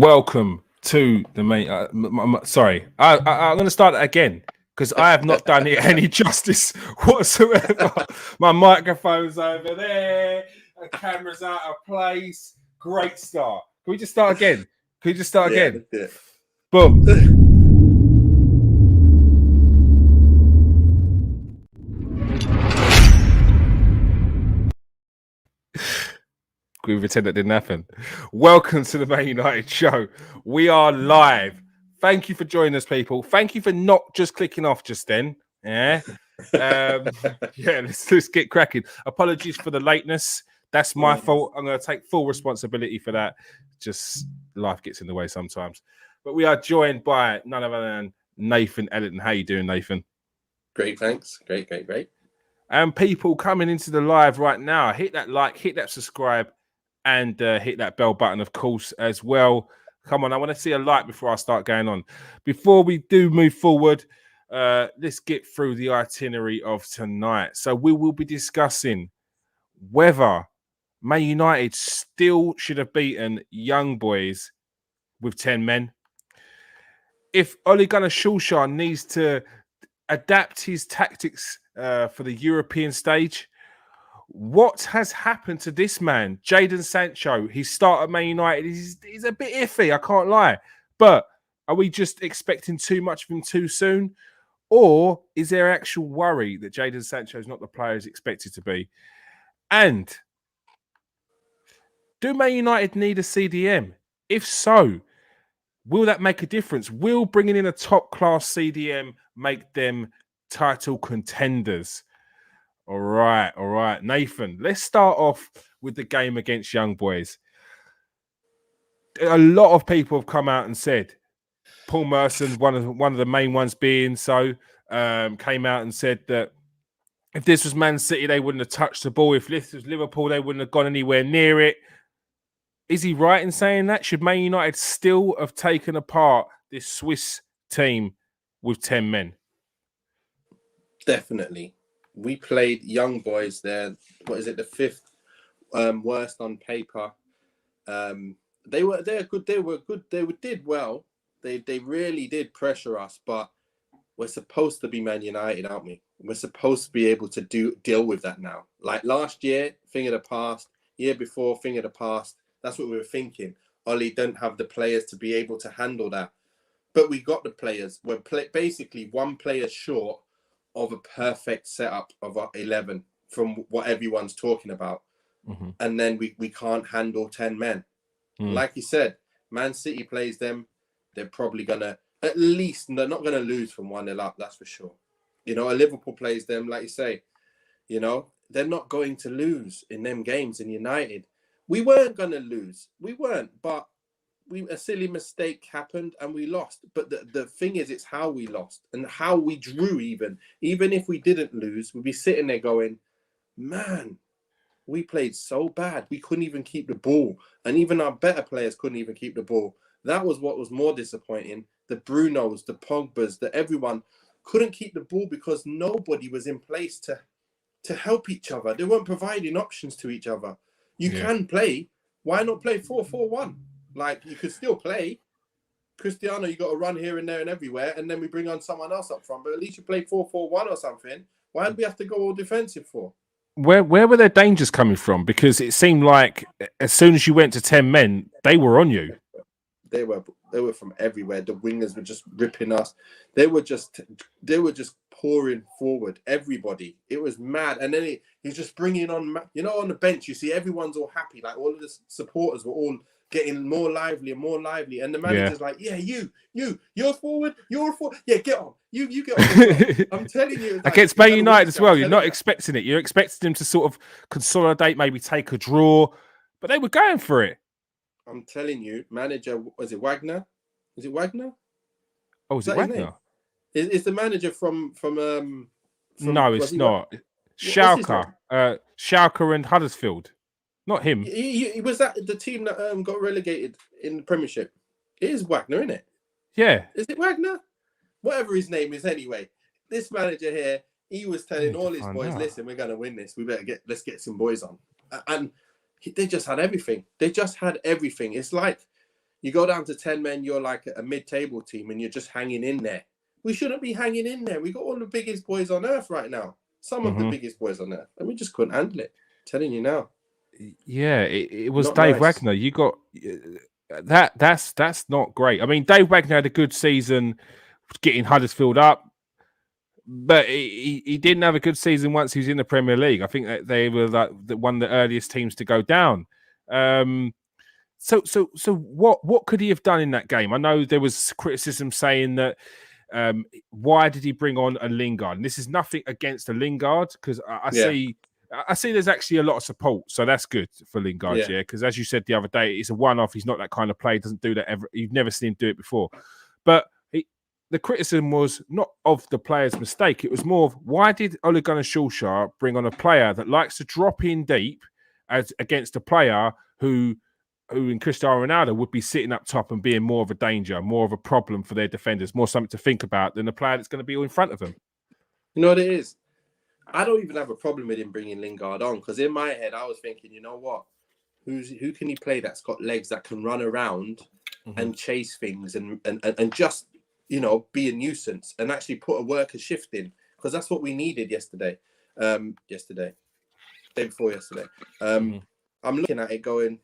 Welcome to the main. Sorry, I'm going to start it again because I have not done it any justice whatsoever. My microphone's over there, the camera's out of place. Great start. Can we just start again? Again? Yeah. Boom. We pretend that didn't happen. Welcome to the Man United show. We are live. Thank you for joining us, people. Thank you for not just clicking off just then. Yeah. Let's get cracking. Apologies for the lateness. That's my fault. I'm going to take full responsibility for that. Just life gets in the way sometimes. But we are joined by none other than Nathan Ellington. How you doing, Nathan? Great, thanks. Great. And people coming into the live right now, hit that like, hit that subscribe, and hit that bell button, of course, as well. Come on, I want to see a like before I start going on. Before we do move forward, let's get through the itinerary of tonight. So we will be discussing whether Man United still should have beaten Young Boys with 10 men. If Gunnar Solskjær needs to adapt his tactics for the European stage. What has happened to this man, Jandon Sancho? His start at Man United he's a bit iffy, I can't lie. But are we just expecting too much of him too soon? Or is there actual worry that Jandon Sancho is not the player he's expected to be? And do Man United need a CDM? If so, will that make a difference? Will bringing in a top-class CDM make them title contenders? All right. Nathan, let's start off with the game against Young Boys. A lot of people have come out and said, Paul Merson, one of the main ones being so, came out and said that if this was Man City, they wouldn't have touched the ball. If this was Liverpool, they wouldn't have gone anywhere near it. Is he right in saying that? Should Man United still have taken apart this Swiss team with 10 men? Definitely. We played Young Boys there. What is it? The fifth worst on paper. They were good. They did well. They really did pressure us. But we're supposed to be Man United, aren't we? We're supposed to be able to deal with that now. Like last year, thing of the past. Year before, thing of the past. That's what we were thinking. Ole don't have the players to be able to handle that. But we got the players. We're basically one player short of a perfect setup of 11 from what everyone's talking about. Mm-hmm. And then we can't handle 10 men. Like you said, Man City plays them. They're probably going to, at least, they're not going to lose from 1-0 up, that's for sure. You know, a Liverpool plays them, like you say, you know, they're not going to lose in them games in United. We weren't going to lose. We weren't, but a silly mistake happened and we lost. But the thing is, it's how we lost and how we drew even. Even if we didn't lose, we'd be sitting there going, man, we played so bad. We couldn't even keep the ball. And even our better players couldn't even keep the ball. That was what was more disappointing. The Brunos, the Pogbas, everyone couldn't keep the ball because nobody was in place to help each other. They weren't providing options to each other. You can play. Why not play 4-4-1? Like, you could still play. Cristiano, you got to run here and there and everywhere, and then we bring on someone else up front. But at least you play 4-4-1 or something. Why did we have to go all defensive for? Where were their dangers coming from? Because it seemed like as soon as you went to 10 men, they were on you. They were from everywhere. The wingers were just ripping us. They were just pouring forward. Everybody. It was mad. And then he's just bringing on, you know, on the bench, you see everyone's all happy. Like all of the supporters were all getting more lively and more lively. And the manager's like, yeah, you're forward. Yeah, get on. You get on as well. I'm telling you. Like, against Man United as well. You're not expecting it. You're expecting them to sort of consolidate, maybe take a draw. But they were going for it. I'm telling you, manager, was it Wagner? Is it Wagner? Oh, is it Wagner? Is the manager from no, it's not. Schalke. Schalke and Huddersfield. Not him. He was that the team that got relegated in the Premiership. It is Wagner, isn't it? Yeah. Is it Wagner? Whatever his name is anyway. This manager here, he was telling all his boys, listen, we're going to win this. Let's get some boys on. And they just had everything. It's like You go down to 10 men, you're like a mid-table team, and you're just hanging in there. We shouldn't be hanging in there. We got all the biggest boys on earth right now. Some of the biggest boys on earth, and we just couldn't handle it. I'm telling you now. Yeah, it was Not Dave nice. Wagner. You got that's not great. I mean, Dave Wagner had a good season getting Huddersfield up, but he didn't have a good season once he was in the Premier League. I think that they were like one of the earliest teams to go down. So what could he have done in that game? I know there was criticism saying that why did he bring on a Lingard? And this is nothing against a Lingard, because I see there's actually a lot of support, so that's good for Lingard, because as you said the other day, it's a one-off. He's not that kind of player. He doesn't do that ever. You've never seen him do it before. But the criticism was not of the player's mistake. It was more of, why did Ole Gunnar Solskjær bring on a player that likes to drop in deep as against a player who in Cristiano Ronaldo would be sitting up top and being more of a danger, more of a problem for their defenders, more something to think about than a player that's going to be all in front of them. You know what it is? I don't even have a problem with him bringing Lingard on, because in my head I was thinking, you know what? Who can he play that's got legs that can run around and chase things and just, you know, be a nuisance and actually put a worker shift in, because that's what we needed day before yesterday. I'm looking at it going,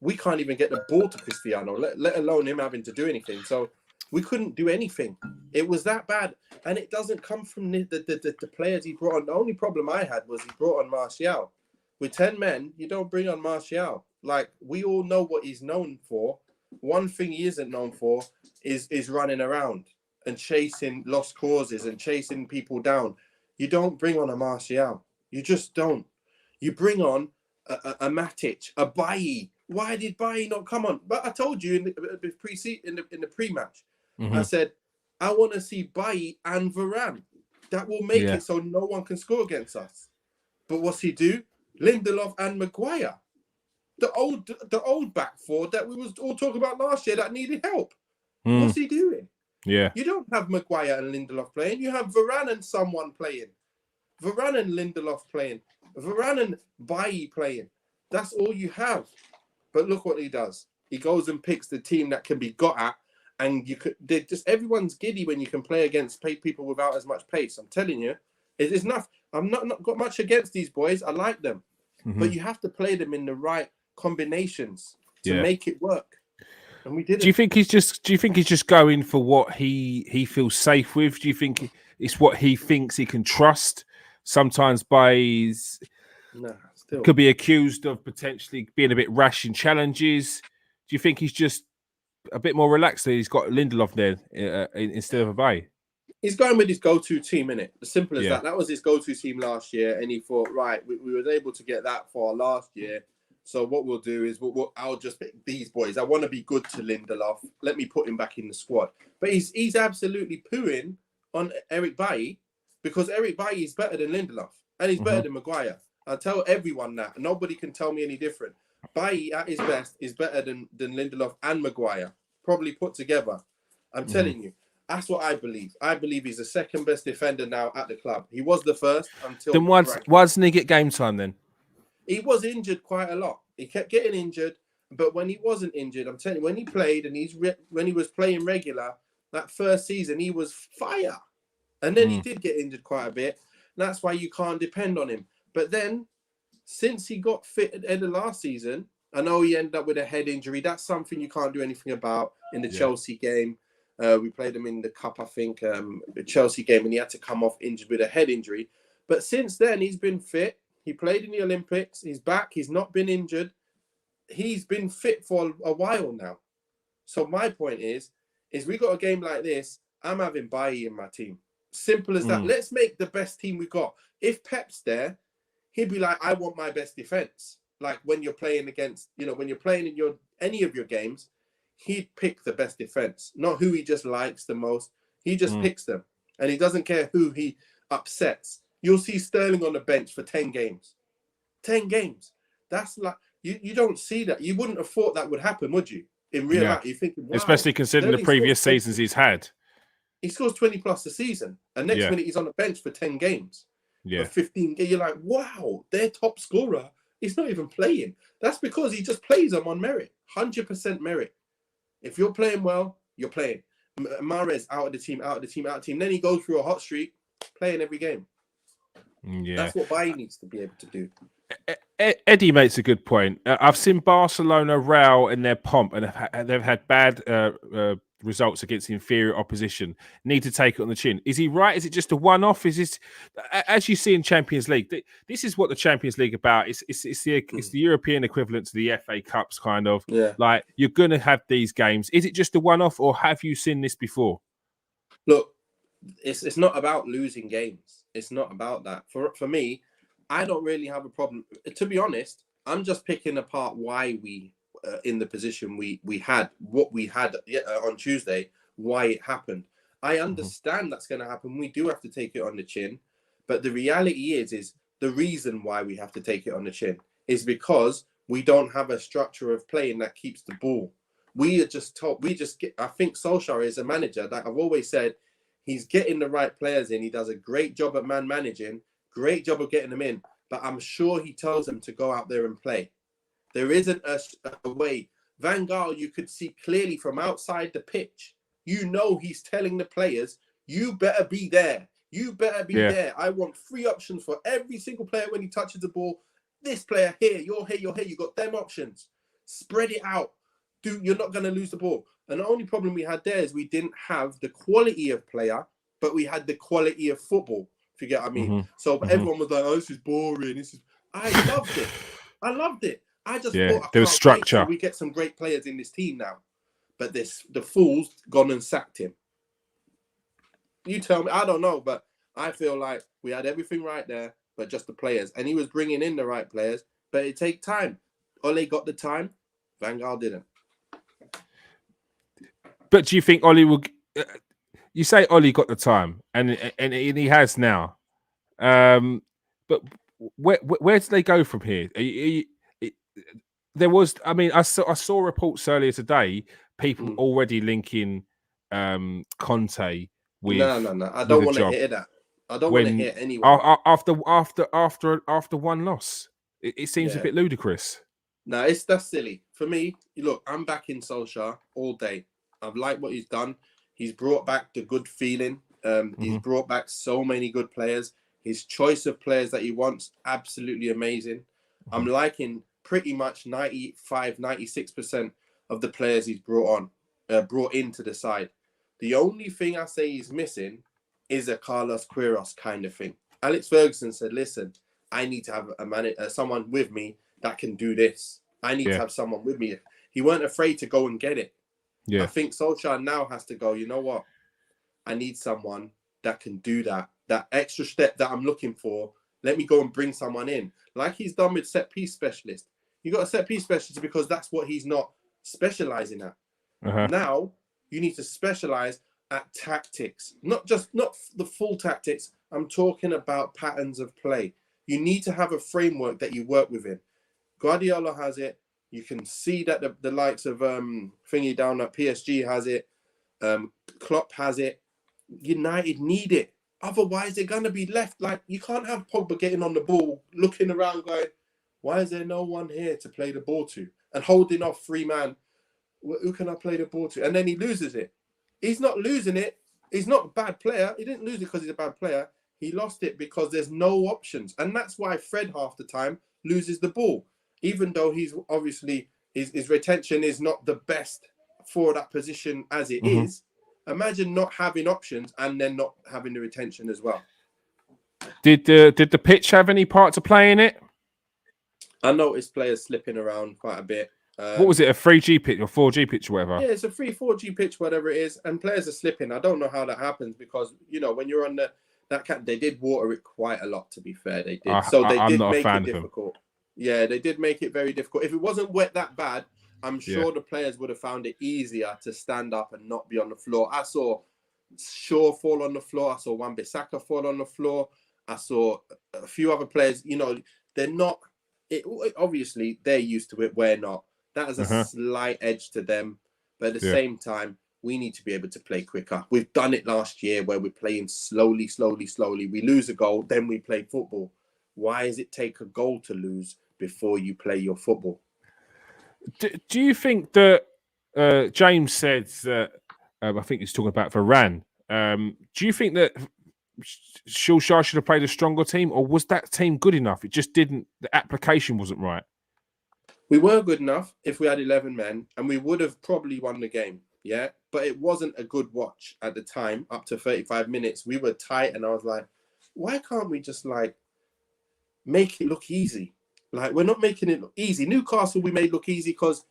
we can't even get the ball to Cristiano, let alone him having to do anything. So we couldn't do anything. It was that bad. And it doesn't come from the players he brought on. The only problem I had was he brought on Martial. With 10 men, you don't bring on Martial. Like, we all know what he's known for. One thing he isn't known for is running around and chasing lost causes and chasing people down. You don't bring on a Martial. You just don't. You bring on a Matic, a Bailly. Why did Bailly not come on? But I told you in the pre-match, I said, I want to see Bailly and Varane. That will make it so no one can score against us. But what's he do? Lindelof and Maguire. The old back four that we was all talking about last year that needed help. What's he doing? Yeah. You don't have Maguire and Lindelof playing. You have Varane and someone playing. Varane and Lindelof playing. Varane and Bailly playing. That's all you have. But look what he does. He goes and picks the team that can be got at, and everyone's giddy when you can play against people without as much pace. I'm telling you, it's enough. I'm not got much against these boys. I like them, but you have to play them in the right combinations to make it work. And we did. Do you think he's just going for what he feels safe with? Do you think it's what he thinks he can trust? Sometimes could be accused of potentially being a bit rash in challenges. Do you think he's just a bit more relaxed that he's got Lindelof there instead of a Bay? He's going with his go-to team, innit? As simple as that. That was his go-to team last year, and he thought, right, we were able to get that far last year. So what we'll do is I'll just pick these boys. I want to be good to Lindelof. Let me put him back in the squad. But he's absolutely pooing on Eric Bailly, because Eric Bailly is better than Lindelof, and he's better than Maguire. I tell everyone that. Nobody can tell me any different. Bailly at his best is better than Lindelof and Maguire, probably put together. I'm telling you. That's what I believe. I believe he's the second best defender now at the club. He was the first until... Then why doesn't he get game time then? He was injured quite a lot. He kept getting injured, but when he wasn't injured, I'm telling you, when he played and when he was playing regular, that first season, he was fire. And then he did get injured quite a bit. That's why you can't depend on him. But then, since he got fit at the end of last season, I know he ended up with a head injury. That's something you can't do anything about in the Chelsea game. We played him in the cup, I think, the Chelsea game, and he had to come off injured with a head injury. But since then, he's been fit. He played in the Olympics. He's back. He's not been injured. He's been fit for a while now. So my point is we got a game like this, I'm having Bailly in my team. Simple as that. Let's make the best team we got. If Pep's there, he'd be like, I want my best defense. Like when you're playing against, when you're playing in any of your games, he'd pick the best defense, not who he just likes the most. He just picks them, and he doesn't care who he upsets. You'll see Sterling on the bench for 10 games. 10 games. That's like, you don't see that. You wouldn't have thought that would happen, would you? In real life, you're thinking, wow. Especially considering the previous seasons he's had. He scores 20 plus a season, and next minute he's on the bench for 10 games. Yeah. For 15 games. You're like, wow, their top scorer is not even playing. That's because he just plays them on merit. 100% merit. If you're playing well, you're playing. Mahrez out of the team. Then he goes through a hot streak, playing every game. Yeah, that's what Bayern needs to be able to do. Eddie makes a good point. I've seen Barcelona row in their pomp, and they've had bad results against inferior opposition. Need to take it on the chin. Is he right? Is it just a one-off? Is this, as you see in Champions League? This is what the Champions League about. It's the European equivalent to the FA Cups, kind of. Yeah. Like, you're gonna have these games. Is it just a one-off, or have you seen this before? Look, it's not about losing games. It's not about that. For me, I don't really have a problem. To be honest, I'm just picking apart why we in the position we had, what we had on Tuesday, why it happened. I understand that's going to happen. We do have to take it on the chin. But the reality is the reason why we have to take it on the chin is because we don't have a structure of playing that keeps the ball. We are just told, I think Solskjær is a manager that I've always said he's getting the right players in. He does a great job at man managing, great job of getting them in. But I'm sure he tells them to go out there and play. There isn't a way. Van Gaal, you could see clearly from outside the pitch. You know he's telling the players, you better be there. You better be there. I want 3 options for every single player when he touches the ball. This player here, you're here, you're here. You got them options. Spread it out. You're not going to lose the ball. And the only problem we had there is we didn't have the quality of player, but we had the quality of football. If you get what I mean. So everyone was like, oh, this is boring. I loved it. I loved it. I just thought there was structure. We get some great players in this team now. But the fool's gone and sacked him. You tell me. I don't know, but I feel like we had everything right there, but just the players. And he was bringing in the right players, but it takes time. Ole got the time. Van Gaal didn't. But do you think Ole will... you say Ole got the time, and he has now. But where do they go from here? There was, I mean, I saw reports earlier today, people already linking Conte with no. I don't want to hear that. I don't want to hear anyone after one loss. It seems a bit ludicrous. No, that's silly. For me, look, I'm backing Solskjær all day. I've liked what he's done. He's brought back the good feeling. He's brought back so many good players. His choice of players that he wants, absolutely amazing. I'm liking pretty much 96% of the players he's brought into the side. The only thing I say he's missing is a Carlos Queiroz kind of thing. Alex Ferguson said, listen, I need to have someone with me that can do this. I need to have someone with me. He weren't afraid to go and get it. I think Solskjær now has to go, you know what? I need someone that can do that extra step that I'm looking for. Let me go and bring someone in. Like he's done with set-piece specialist. You got a set-piece specialist because that's what he's not specializing at. Now, you need to specialize at tactics. Not the full tactics. I'm talking about patterns of play. You need to have a framework that you work within. Guardiola has it. You can see that the likes of Thingy down at PSG has it. Klopp has it. United need it. Otherwise, they're going to be left. Like, you can't have Pogba getting on the ball, looking around going, why is there no one here to play the ball to? And holding off 3 man. Who can I play the ball to? And then he loses it. He's not losing it. He's not a bad player. He didn't lose it because he's a bad player. He lost it because there's no options. And that's why Fred half the time loses the ball. Even though he's obviously, his retention is not the best for that position as it is. Imagine not having options and then not having the retention as well. Did the pitch have any part to play in it? I noticed players slipping around quite a bit. What was it, a 3G pitch or 4G pitch or whatever? Yeah, it's a 4G pitch, whatever it is. And players are slipping. I don't know how that happens because, when you're on they did water it quite a lot, to be fair. They did. They did make it difficult. Yeah, they did make it very difficult. If it wasn't wet that bad, I'm sure the players would have found it easier to stand up and not be on the floor. I saw Shaw fall on the floor. I saw Wan-Bissaka fall on the floor. I saw a few other players, they're not... obviously, they're used to it. We're not. That is a slight edge to them. But at the same time, we need to be able to play quicker. We've done it last year where we're playing slowly. We lose a goal, then we play football. Why does it take a goal to lose before you play your football? Do you think that James said that I think he's talking about Varane. Do you think that Solskjær should have played a stronger team, or was that team good enough? It just didn't. The application wasn't right. We were good enough if we had 11 men, and we would have probably won the game. Yeah, but it wasn't a good watch at the time. Up to 35 minutes, we were tight, and I was like, why can't we just like make it look easy? Like, we're not making it look easy. Newcastle, we made look easy because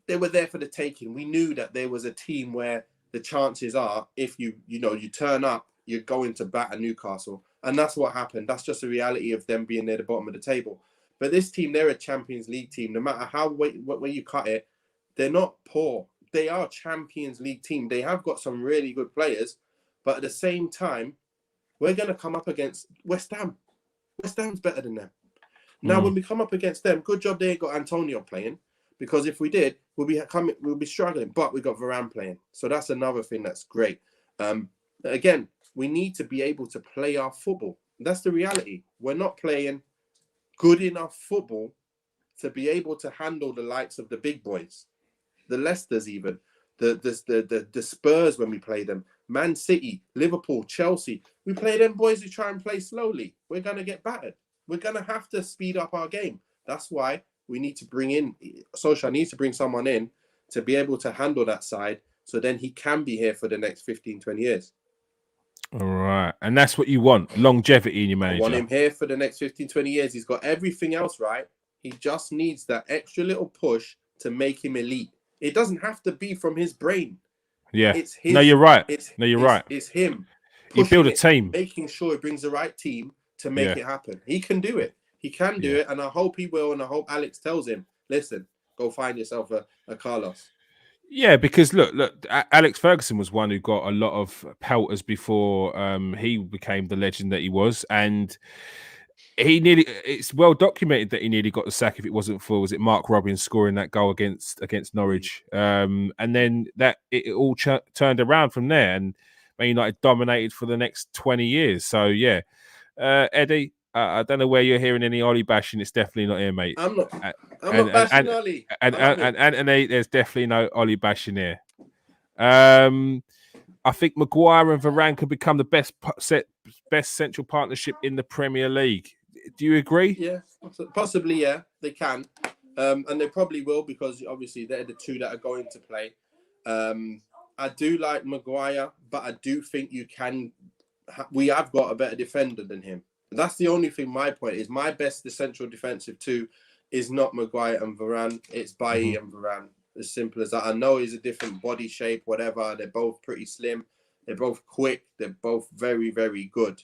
they were there for the taking. We knew that there was a team where the chances are, if you turn up, you're going to batter Newcastle. And that's what happened. That's just the reality of them being near the bottom of the table. But this team, they're a Champions League team. No matter how way you cut it, they're not poor. They are a Champions League team. They have got some really good players. But at the same time, we're going to come up against West Ham. West Ham's better than them. Now, when we come up against them, good job they ain't got Antonio playing. Because if we did, we'll be struggling. But we got Varane playing. So that's another thing that's great. Again, we need to be able to play our football. That's the reality. We're not playing good enough football to be able to handle the likes of the big boys, the Leicesters, even the Spurs when we play them, Man City, Liverpool, Chelsea. We play them boys who try and play slowly. We're gonna get battered. We're gonna have to speed up our game. That's why we need to bring in Solskjær needs to bring someone in to be able to handle that side, so then he can be here for the next 15, 20 years. All right. And that's what you want, longevity in your manager. I want him here for the next 15, 20 years. He's got everything else right. He just needs that extra little push to make him elite. It doesn't have to be from his brain. Yeah. It's his, no, you're right. Right. It's him. You build a team. Making sure he brings the right team to make it happen. He can do it. He can do it. And I hope he will. And I hope Alex tells him, listen, go find yourself a Carlos. Yeah, because look, Alex Ferguson was one who got a lot of pelters before he became the legend that he was, and it's well documented that he nearly got the sack if it wasn't for, was it Mark Robins scoring that goal against Norwich, and then that it all turned around from there, and Man United dominated for the next 20 years. So yeah, Eddie, I don't know where you're hearing any Ollie bashing. It's definitely not here, mate. I'm not bashing Ollie. And there's definitely no Ollie bashing here. I think Maguire and Varane could become the best central partnership in the Premier League. Do you agree? Yeah, possibly. Yeah, they can, and they probably will, because obviously they're the two that are going to play. I do like Maguire, but I do think we have got a better defender than him. That's the only thing. My point is, my best central defensive two is not Maguire and Varane. It's Bailly and Varane. As simple as that. I know he's a different body shape, whatever. They're both pretty slim. They're both quick. They're both very, very good.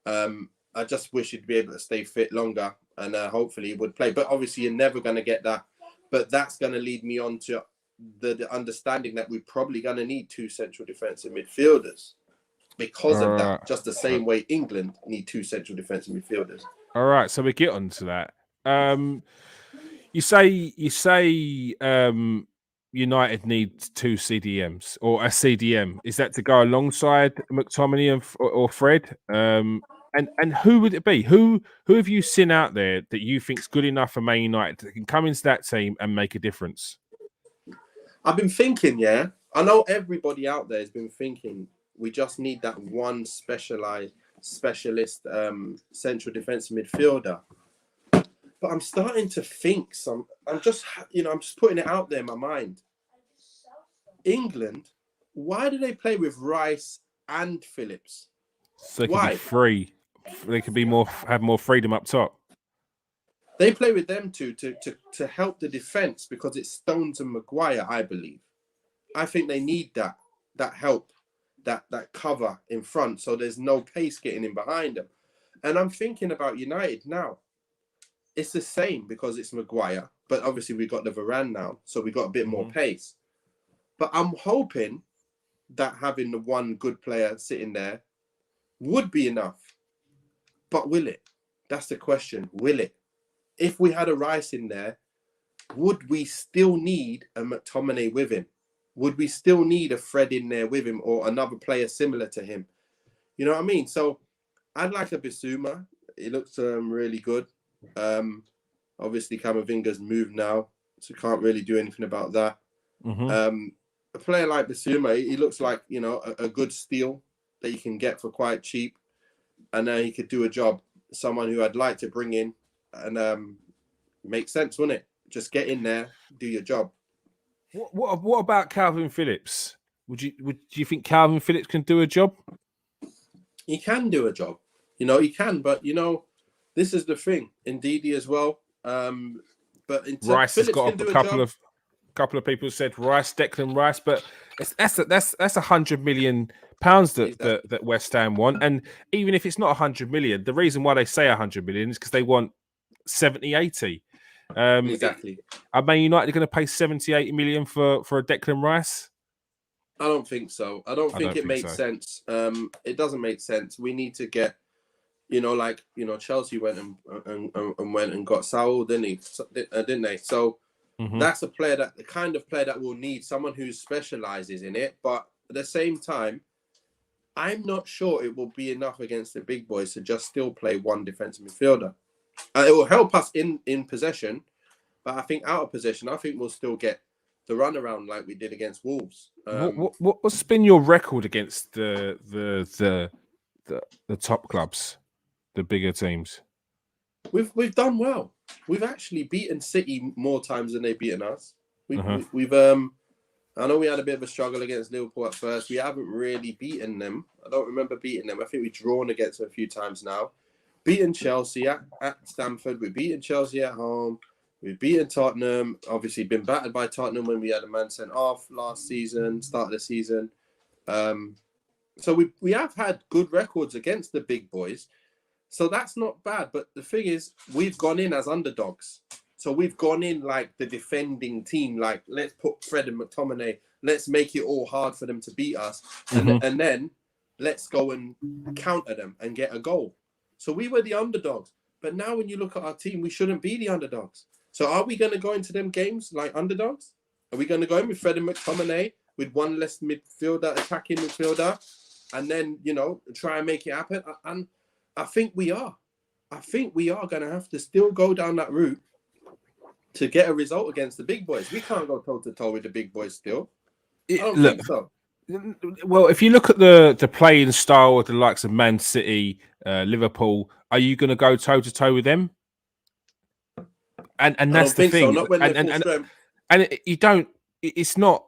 I just wish he'd be able to stay fit longer, and hopefully he would play. But obviously, you're never going to get that. But that's going to lead me on to the understanding that we're probably going to need two central defensive midfielders because of that. Just the same way England need two central defensive midfielders. All right, so we get on to that. You say United needs two CDMs or a CDM. Is that to go alongside McTominay or Fred? And who would it be? Who have you seen out there that you think's good enough for Man United that can come into that team and make a difference? I've been thinking, I know everybody out there has been thinking we just need that one specialist central defensive midfielder. But I'm starting to think I'm just putting it out there in my mind. England, why do they play with Rice and Phillips? So they can be free. They could have more freedom up top. They play with them two to help the defense, because it's Stones and Maguire, I believe. I think they need that help, that cover in front, so there's no pace getting in behind them. And I'm thinking about United now. It's the same because it's Maguire, but obviously we got the Varane now, so we got a bit more pace. But I'm hoping that having the one good player sitting there would be enough. But will it? That's the question. Will it? If we had a Rice in there, would we still need a McTominay with him? Would we still need a Fred in there with him, or another player similar to him? You know what I mean? So I'd like a Bissouma. It looks really good. Obviously Camavinga's moved now, so can't really do anything about that. A player like Bissouma, he looks like, you know, a good steal that you can get for quite cheap, and then he could do a job. Someone who I'd like to bring in, and make sense, wouldn't it? Just get in there, do your job. What about Calvin Phillips? Do you think Calvin Phillips can do a job? He can do a job, you know, he can, but you know, this is the thing. Ndidi as well. But Rice has got can a couple of people said Rice, Declan Rice, but that's £100 million that West Ham want. And even if it's not 100 million, the reason why they say 100 million is because they want 70, 80. Exactly. Are Man United going to pay 70, 80 million for a Declan Rice? I don't think so. I don't think it makes sense. It doesn't make sense. We need to get, you know, like, you know, Chelsea went and went and got Saul, didn't they? So that's the kind of player that will need someone who specializes in it. But at the same time, I'm not sure it will be enough against the big boys to just still play one defensive midfielder. It will help us in possession, but I think out of possession, I think we'll still get the runaround like we did against Wolves. What's been your record against the top clubs, the bigger teams? We've done well. We've actually beaten City more times than they've beaten us. We've I know we had a bit of a struggle against Liverpool at first. We haven't really beaten them. I don't remember beating them. I think we've drawn against them a few times now. Beaten Chelsea at Stamford. We've beaten Chelsea at home. We've beaten Tottenham. Obviously, been battered by Tottenham when we had a man sent off last season, start of the season. So we have had good records against the big boys. So that's not bad. But the thing is, we've gone in as underdogs. So we've gone in like the defending team. Like, let's put Fred and McTominay. Let's make it all hard for them to beat us. And then let's go and counter them and get a goal. So we were the underdogs. But now when you look at our team, we shouldn't be the underdogs. So are we going to go into them games like underdogs? Are we going to go in with Fred and McTominay with one less attacking midfielder, and then, you know, try and make it happen? And I think we are. I think we are going to have to still go down that route to get a result against the big boys. We can't go toe-to-toe with the big boys still. I don't think so. Well, if you look at the playing style of the likes of Man City, Liverpool, are you going to go toe-to-toe with them? And that's the thing. So. Not when you don't. It's not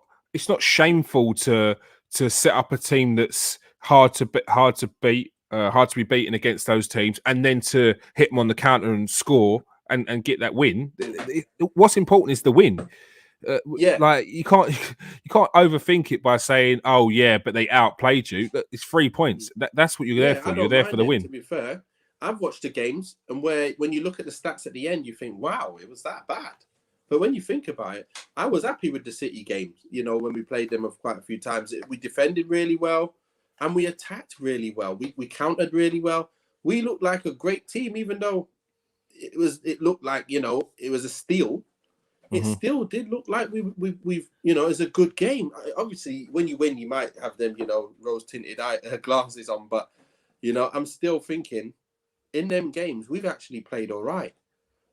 shameful to set up a team that's hard to beat, hard to be beaten against those teams, and then to hit them on the counter and score and get that win. What's important is the win. Like you can't overthink it by saying, "Oh yeah, but they outplayed you." It's 3 points. That's what you're there for. You're there for the win. To be fair, I've watched the games, and when you look at the stats at the end, you think, "Wow, it was that bad." But when you think about it, I was happy with the City games. You know, when we played them quite a few times, we defended really well, and we attacked really well. We countered really well. We looked like a great team, even though it looked like, you know, it was a steal. It still did look like we've you know, it's a good game. Obviously, when you win, you might have them, you know, rose-tinted glasses on. But, you know, I'm still thinking, in them games, we've actually played all right.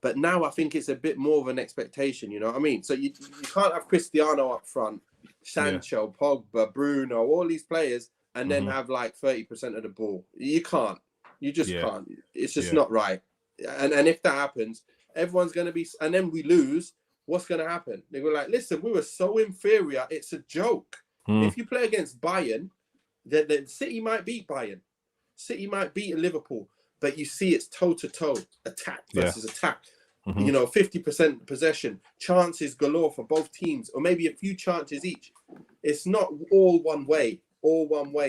But now I think it's a bit more of an expectation, you know what I mean? So you can't have Cristiano up front, Sancho, Pogba, Bruno, all these players, and then have like 30% of the ball. You can't. You just can't. It's just not right. And if that happens, everyone's going to be... And then we lose... What's going to happen? They were like, listen, we were so inferior, it's a joke. If you play against Bayern, then City might beat Bayern. City might beat Liverpool. But you see it's toe-to-toe, attack versus attack. You know, 50% possession, chances galore for both teams, or maybe a few chances each. It's not all one way,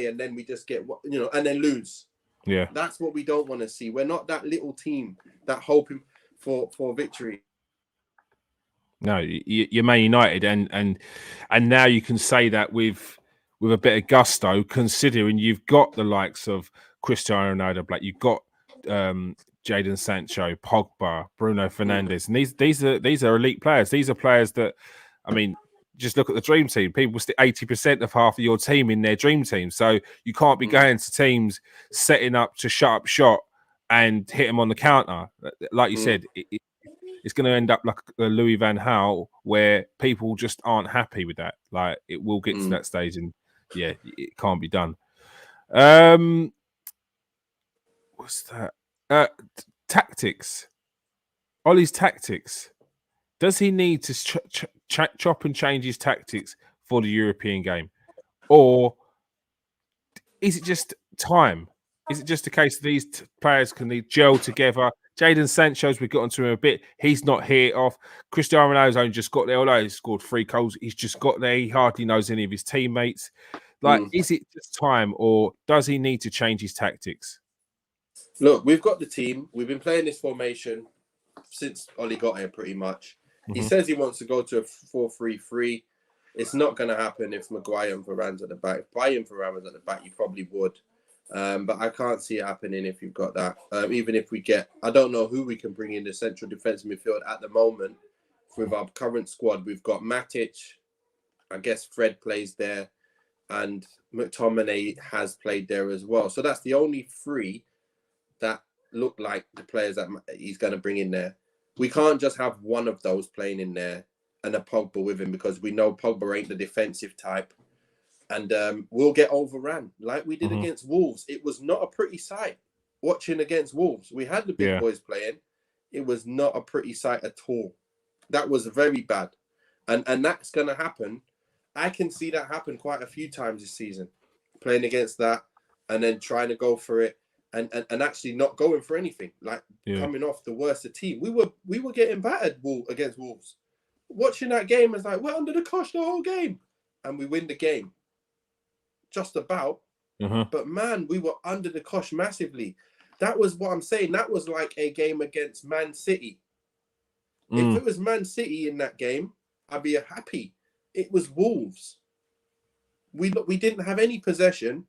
and then we just get, you know, and then lose. Yeah. That's what we don't want to see. We're not that little team that hoping for victory. No, you're Man United, and now you can say that with a bit of gusto, considering you've got the likes of Cristiano Ronaldo, Black, you've got Jadon Sancho, Pogba, Bruno Fernandes, and these are elite players. These are players that, I mean, just look at the dream team. People stick 80% of half of your team in their dream team, so you can't be going to teams setting up to shut up shop and hit them on the counter. Like you said, it's going to end up like a Louis van Gaal, where people just aren't happy with that. Like it will get to that stage, and yeah, it can't be done. What's that? Tactics. Ole's tactics. Does he need to chop and change his tactics for the European game, or is it just time? Is it just a case of these players can gel together? Jandon Sancho's, we've got onto him a bit. He's not here off. Cristiano Ronaldo's only just got there. Although he's scored 3 goals, he's just got there. He hardly knows any of his teammates. Like, is it just time, or does he need to change his tactics? Look, we've got the team. We've been playing this formation since Ole got here, pretty much. He says he wants to go to a 4-3-3. It's not going to happen if Maguire and Varane's at the back. If Bayern Varane was at the back, you probably would. But I can't see it happening if you've got that. Even if we get, I don't know who we can bring in the central defensive midfield at the moment. With our current squad, we've got Matic. I guess Fred plays there, and McTominay has played there as well. So that's the only 3 that look like the players that he's going to bring in there. We can't just have one of those playing in there and a Pogba with him, because we know Pogba ain't the defensive type. And we'll get overrun like we did against Wolves. It was not a pretty sight watching against Wolves. We had the big boys playing. It was not a pretty sight at all. That was very bad. And that's going to happen. I can see that happen quite a few times this season, playing against that and then trying to go for it. And actually not going for anything, like coming off the worst of team. We were getting battered against Wolves. Watching that game is like, we're under the cosh the whole game. And we win the game. Just about. But man, we were under the cosh massively. That was what I'm saying. That was like a game against Man City. If it was Man City in that game, I'd be happy. It was Wolves. We didn't have any possession.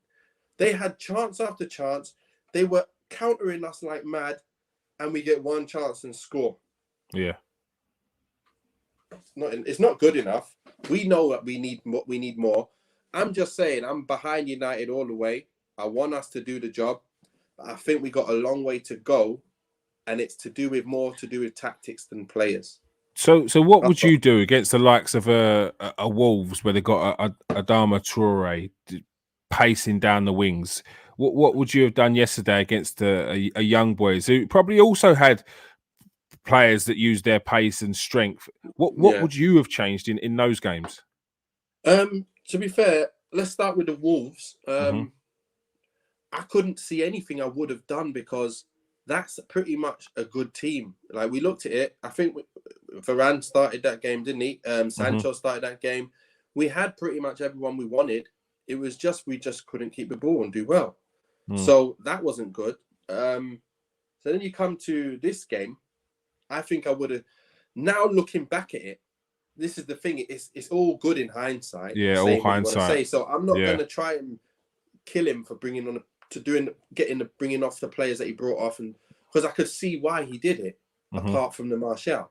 They had chance after chance. They were countering us like mad, and we get one chance and score. Yeah, it's not good enough. We know that we need more. I'm just saying, I'm behind United all the way. I want us to do the job. I think we got a long way to go, and it's more to do with tactics than players. So what would you do against the likes of a Wolves, where they got a Adama Traore pacing down the wings? What would you have done yesterday against a young boys who probably also had players that used their pace and strength? What would you have changed in those games? To be fair, let's start with the Wolves. I couldn't see anything I would have done, because that's pretty much a good team. Like, we looked at it. I think Varane started that game, didn't he? Sancho started that game. We had pretty much everyone we wanted. It was just we just couldn't keep the ball and do well. So that wasn't good. So then you come to this game. I think I would have. Now looking back at it, this is the thing. It's all good in hindsight. Yeah, all hindsight. So I'm not going to try and kill him for bringing off the players that he brought off, and because I could see why he did it, apart from the Martial.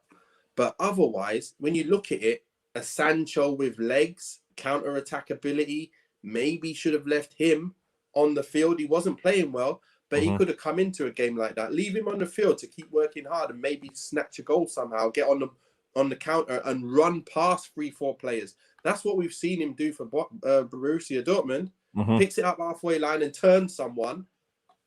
But otherwise, when you look at it, a Sancho with legs, counter-attack ability, maybe should have left him on the field. He wasn't playing well, but he could have come into a game like that. Leave him on the field to keep working hard and maybe snatch a goal somehow, get on the counter and run past 3-4 players. That's what we've seen him do for Borussia Dortmund. Picks it up halfway line and turns someone.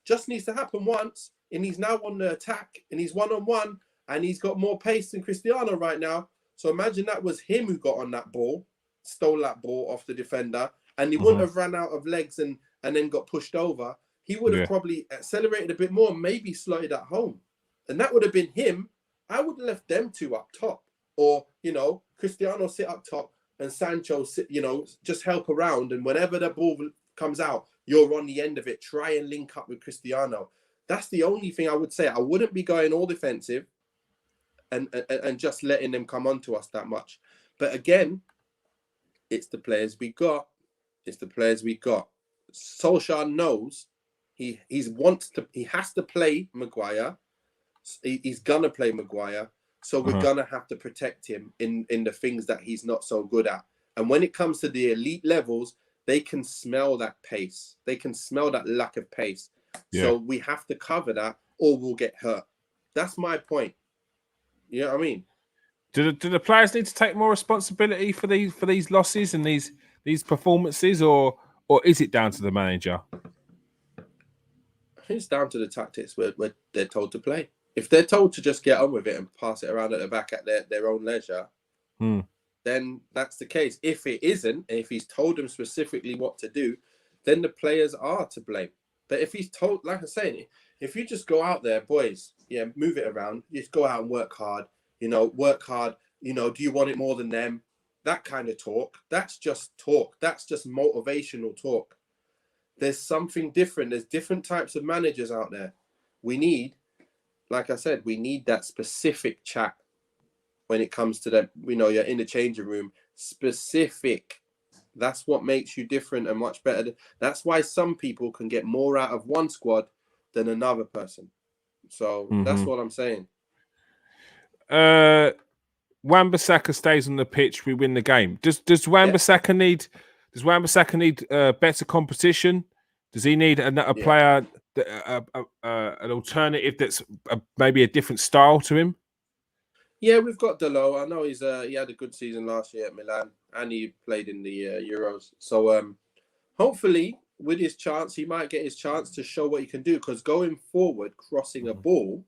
Just needs to happen once, and he's now on the attack, and he's 1-on-1, and he's got more pace than Cristiano right now. So imagine that was him who got on that ball, stole that ball off the defender, and he wouldn't have ran out of legs and then got pushed over. He would have probably accelerated a bit more, maybe slotted at home. And that would have been him. I would have left them 2 up top. Or, Cristiano sit up top and Sancho sit, just help around. And whenever the ball comes out, you're on the end of it. Try and link up with Cristiano. That's the only thing I would say. I wouldn't be going all defensive and just letting them come onto us that much. But again, it's the players we got. Solskjær knows he has to play Maguire. He's gonna play Maguire. So we're gonna have to protect him in the things that he's not so good at. And when it comes to the elite levels, they can smell that pace. They can smell that lack of pace. Yeah. So we have to cover that, or we'll get hurt. That's my point. You know what I mean? Do the players need to take more responsibility for these losses and these performances, or is it down to the manager? I think it's down to the tactics where they're told to play. If they're told to just get on with it and pass it around at the back at their own leisure, then that's the case. If it isn't, and if he's told them specifically what to do, then the players are to blame. But if he's told, like I say, if you just go out there, boys, move it around, just go out and work hard, work hard, do you want it more than them? That kind of talk, that's just talk. That's just motivational talk. There's something different. There's different types of managers out there. We need, like I said, we need that specific chat when it comes to that, you're in the changing room. Specific. That's what makes you different and much better. That's why some people can get more out of one squad than another person. So that's what I'm saying. Wan-Bissaka stays on the pitch, we win the game. Does Wan-Bissaka need better competition? Does he need a player, an alternative that's maybe a different style to him? Yeah, we've got Delo. I know he had a good season last year at Milan, and he played in the Euros. So hopefully, with his chance, he might get his chance to show what he can do. Because going forward, crossing a ball,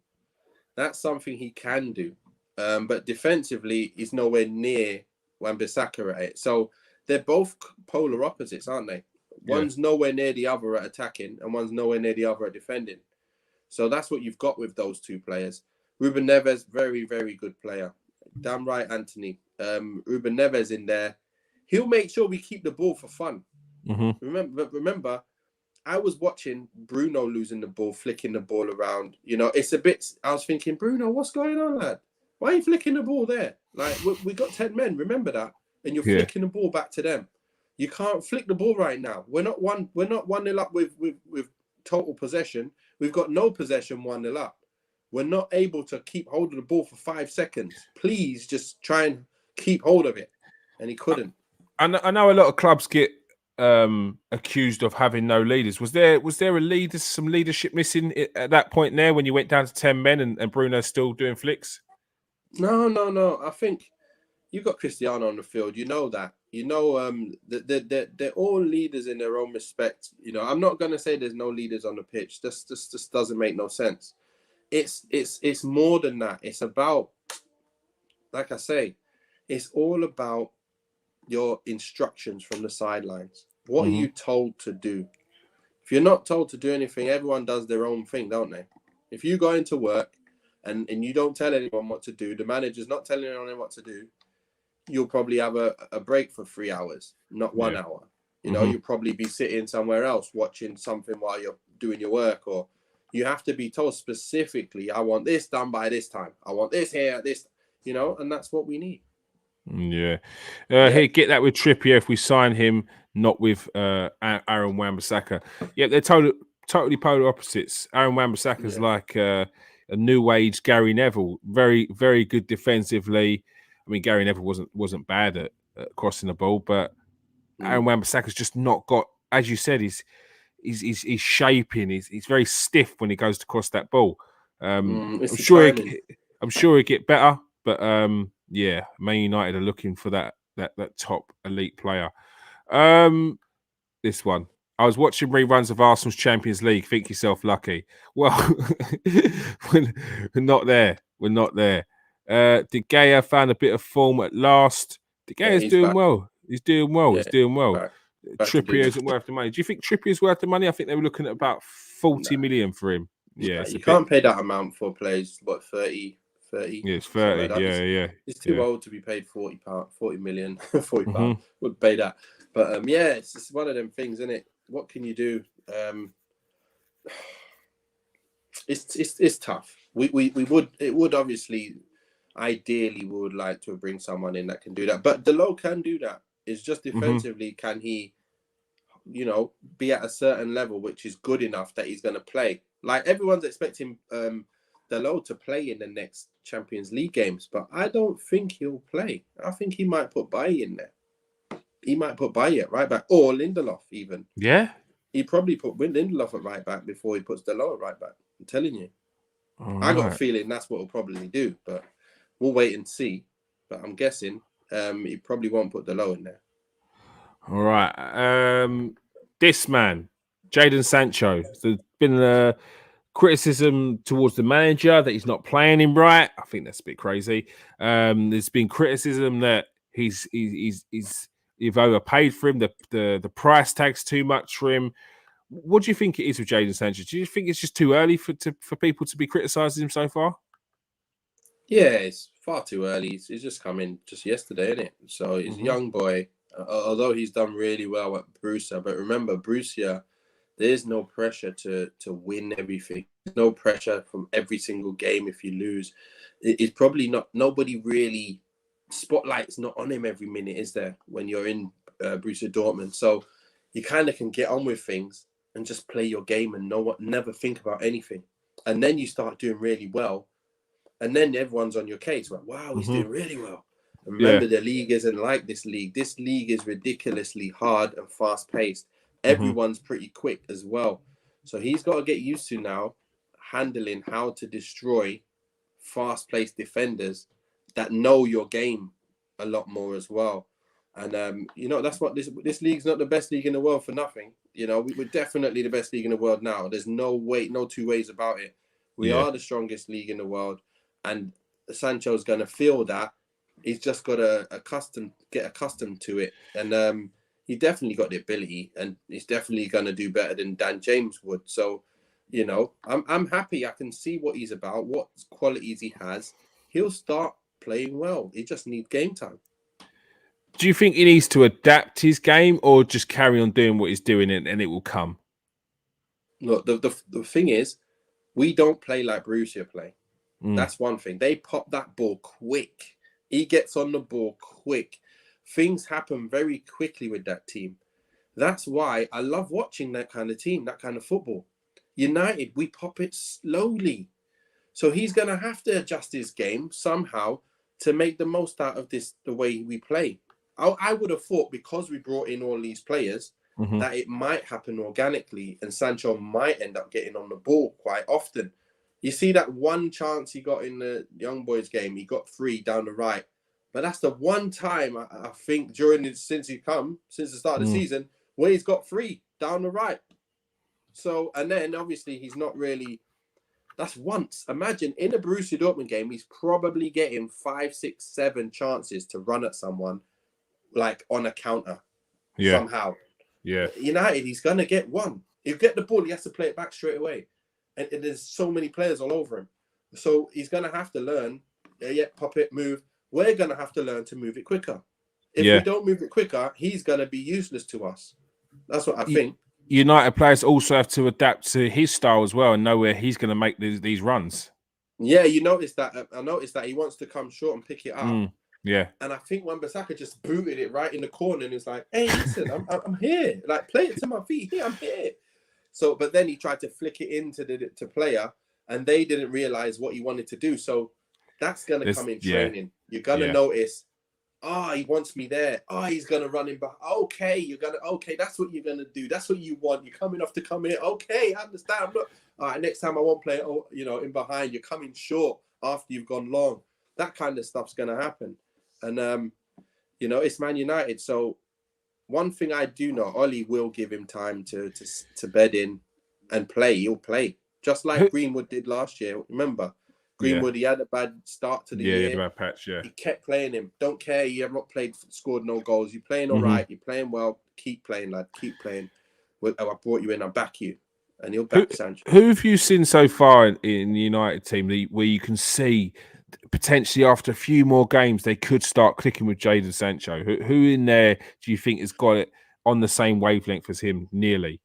that's something he can do. But defensively, he's nowhere near Wan-Bissaka at it. So they're both polar opposites, aren't they? One's nowhere near the other at attacking, and one's nowhere near the other at defending. So that's what you've got with those two players. Ruben Neves, very, very good player. Damn right, Anthony. Ruben Neves in there. He'll make sure we keep the ball for fun. Remember, I was watching Bruno losing the ball, flicking the ball around. It's a bit... I was thinking, Bruno, what's going on, lad? Why are you flicking the ball there? Like, we got 10 men, remember that? And you're flicking the ball back to them. You can't flick the ball right now. We're not 1-0 up with total possession. We've got no possession 1-0 up. We're not able to keep hold of the ball for 5 seconds. Please just try and keep hold of it. And he couldn't. I know a lot of clubs get accused of having no leaders. Was there some leadership missing at that point there when you went down to 10 men and Bruno's still doing flicks? No. I think you've got Cristiano on the field. You know that. They're all leaders in their own respect. I'm not going to say there's no leaders on the pitch. This just doesn't make no sense. It's more than that. It's about, like I say, it's all about your instructions from the sidelines. What are you told to do? If you're not told to do anything, everyone does their own thing, don't they? If you go into work and you don't tell anyone what to do, the manager's not telling anyone what to do, you'll probably have a break for 3 hours, not 1 hour. You'll probably be sitting somewhere else watching something while you're doing your work, or you have to be told specifically, I want this done by this time. I want this here, this, and that's what we need. Yeah. Hey, get that with Trippier if we sign him, not with Aaron Wan-Bissaka. Yeah, they're totally polar opposites. Aaron Wan-Bissaka's like a new age Gary Neville, very, very good defensively. I mean, Gary Neville wasn't bad at crossing the ball, but Aaron Wan-Bissaka's just not got, as you said, he's shaping. He's very stiff when he goes to cross that ball. I'm sure he'll get better, but Man United are looking for that top elite player. This one. I was watching reruns of Arsenal's Champions League. Think yourself lucky. Well, we're not there. We're not there. De Gea found a bit of form at last. De Gea's doing well. He's doing well. He's doing well. Back Trippier isn't worth the money. Do you think Trippier's worth the money? I think they were looking at about 40 million for him. Yeah, you can't pay that amount for players. What, 30? Yeah, it's 30. Like He's too old to be paid 40 million. 40 pounds would pay that. But it's just one of them things, isn't it? What can you do? It's tough. It would obviously, ideally, we would like to bring someone in that can do that. But Delo can do that. It's just defensively, can he, be at a certain level which is good enough that he's going to play? Like, everyone's expecting Delo to play in the next Champions League games, but I don't think he'll play. I think he might put Bailly in there. He might put Bailly at right back, or Lindelof even. Yeah? He'd probably put Lindelof at right back before he puts Delo at right back. I'm telling you. I got a feeling that's what he'll probably do, but we'll wait and see. But I'm guessing he probably won't put the low in there. All right. This man, Jandon Sancho. There's been criticism towards the manager that he's not playing him right. I think that's a bit crazy. There's been criticism that you've overpaid for him. The price tag's too much for him. What do you think it is with Jandon Sancho? Do you think it's just too early for people to be criticising him so far? Yeah, it's far too early. He's just come in just yesterday, isn't it? So he's a young boy. Although he's done really well at Borussia, but remember, Borussia, there's no pressure to win everything. There's no pressure from every single game if you lose. It's probably not, nobody really, spotlight's not on him every minute, is there, when you're in Borussia Dortmund? So you kind of can get on with things and just play your game and never think about anything. And then you start doing really well. And then everyone's on your case. Like, wow, he's doing really well. And remember, the league isn't like this league. This league is ridiculously hard and fast-paced. Everyone's pretty quick as well. So he's got to get used to now handling how to destroy fast-paced defenders that know your game a lot more as well. And, that's what this league's not the best league in the world for nothing. We're definitely the best league in the world now. There's no two ways about it. We are the strongest league in the world. And Sancho's going to feel that. He's just got to get accustomed to it. And he definitely got the ability, and he's definitely going to do better than Dan James would. So, I'm happy. I can see what he's about, what qualities he has. He'll start playing well. He just needs game time. Do you think he needs to adapt his game or just carry on doing what he's doing and it will come? Look, the thing is, we don't play like Borussia play. That's one thing. They pop that ball quick. He gets on the ball quick. Things happen very quickly with that team. That's why I love watching that kind of team, that kind of football. United, we pop it slowly. So he's going to have to adjust his game somehow to make the most out of this, the way we play. I would have thought, because we brought in all these players, that it might happen organically and Sancho might end up getting on the ball quite often. You see that one chance he got in the young boys game, he got 3 down the right. But that's the one time I think since the start of the season, where he's got 3 down the right. So, and then obviously he's not really, that's once. Imagine in a Borussia Dortmund game, he's probably getting 5, 6, 7 chances to run at someone, like on a counter somehow. Yeah. United, he's going to get 1. He'll get the ball, he has to play it back straight away. And there's so many players all over him. So he's going to have to learn, pop it, move. We're going to have to learn to move it quicker. If we don't move it quicker, he's going to be useless to us. That's what I think. United players also have to adapt to his style as well and know where he's going to make these runs. Yeah, you noticed that. I noticed that he wants to come short and pick it up. Yeah. And I think Wan-Bissaka just booted it right in the corner and he's like, hey, listen, I'm here. Like, play it to my feet. Here, I'm here. So, but then he tried to flick it into the player, and they didn't realize what he wanted to do. So that's going to come in training. You're going to notice, he wants me there. He's going to run in back. Okay, that's what you're going to do. That's what you want. You're coming off to come in. Okay, I understand. Look, all right, next time I won't play, in behind. You're coming short after you've gone long. That kind of stuff's going to happen. And, it's Man United. So, one thing I do know, Ole will give him time to bed in and play. He'll play. Just like Greenwood did last year. Remember, Greenwood, he had a bad start to the year. Yeah, he had a bad patch, He kept playing him. Don't care. You have not scored no goals. You're playing all right. You're playing well. Keep playing, lad. Keep playing. I brought you in. I back you. And he'll back Sancho. Who have you seen so far in the United team where you can see potentially after a few more games they could start clicking with Jadon Sancho? Who in there do you think has got it on the same wavelength as him nearly?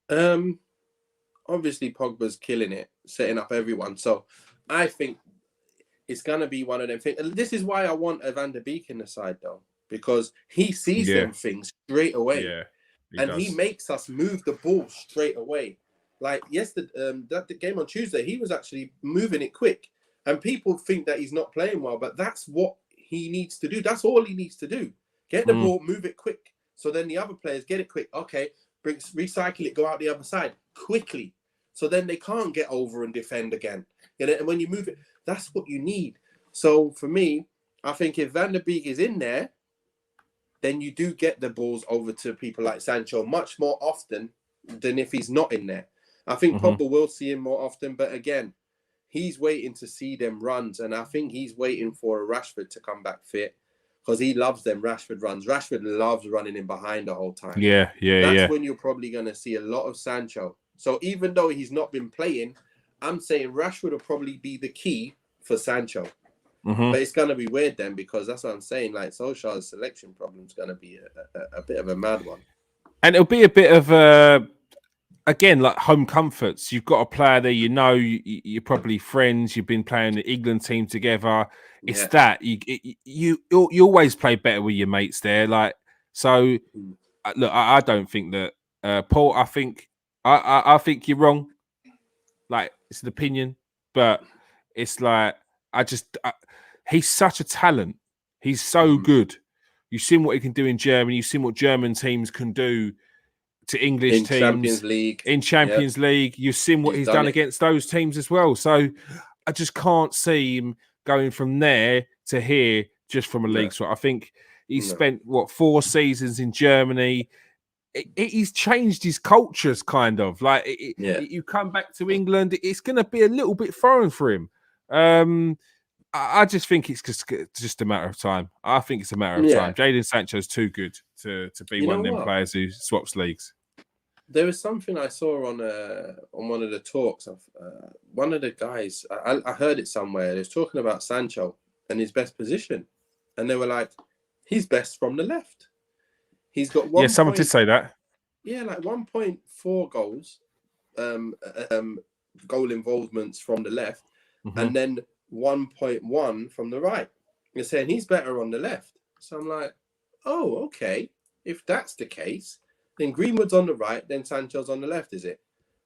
Obviously Pogba's killing it, setting up everyone. So I think it's gonna be one of them things. And this is why I want a Van der Beek in the side though, because he sees them things straight away. Yeah. He makes us move the ball straight away. Like yesterday, that game on Tuesday, he was actually moving it quick. And people think that he's not playing well, but that's what he needs to do. That's all he needs to do. Get the ball, move it quick. So then the other players get it quick. Okay, recycle it, go out the other side quickly. So then they can't get over and defend again. And when you move it, that's what you need. So for me, I think if Van der Beek is in there, then you do get the balls over to people like Sancho much more often than if he's not in there. I think Pogba will see him more often, but again, he's waiting to see them runs, and I think he's waiting for a Rashford to come back fit because he loves them Rashford runs. Rashford loves running in behind the whole time. That's when you're probably going to see a lot of Sancho. So even though he's not been playing, I'm saying Rashford will probably be the key for Sancho. But it's going to be weird then, because that's what I'm saying. Like, Solskjaer's selection problem is going to be a bit of a mad one. And it'll be a bit of again, like home comforts. You've got a player there, you're probably friends. You've been playing the England team together. It's that you always play better with your mates there. Like, so look, I don't think that Paul. I think you're wrong. Like, it's an opinion, but it's like he's such a talent. He's so good. You've seen what he can do in Germany. You've seen what German teams can do to English teams in Champions League. You've seen what he's done against those teams as well. So I just can't see him going from there to here just from a league swap. I think he spent 4 seasons in Germany. He's changed his cultures, kind of like you come back to England, it's going to be a little bit foreign for him. I just think it's just a matter of time. I think it's a matter of time. Jadon Sancho's too good to be one of them players who swaps leagues. There was something I saw on one of the talks of one of the guys. I heard it somewhere. They was talking about Sancho and his best position, and they were like, he's best from the left. He's got someone did say that. Yeah, like 1.4 goals, goal involvements from the left, and then 1.1 from the right. You're saying he's better on the left. So I'm like, oh, okay. If that's the case, then Greenwood's on the right, then Sancho's on the left, is it?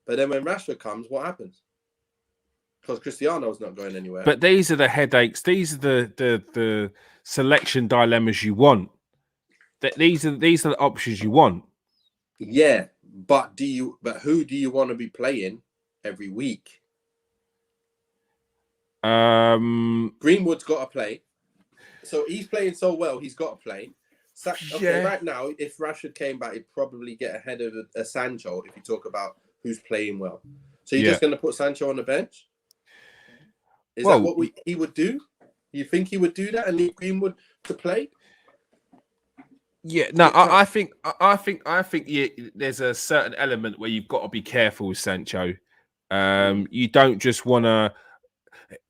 But then when Rashford comes, what happens? Because Cristiano's not going anywhere. But these are the headaches. These are the selection dilemmas you want. These are the options you want. Yeah, but who do you want to be playing every week? Greenwood's got to play. So he's playing so well, he's got to play. Right now, if Rashford came back, he'd probably get ahead of a Sancho if you talk about who's playing well. So you're just going to put Sancho on the bench? Is that what he would do? You think he would do that and leave Greenwood to play? Yeah, no, I think there's a certain element where you've got to be careful with Sancho. You don't just want to.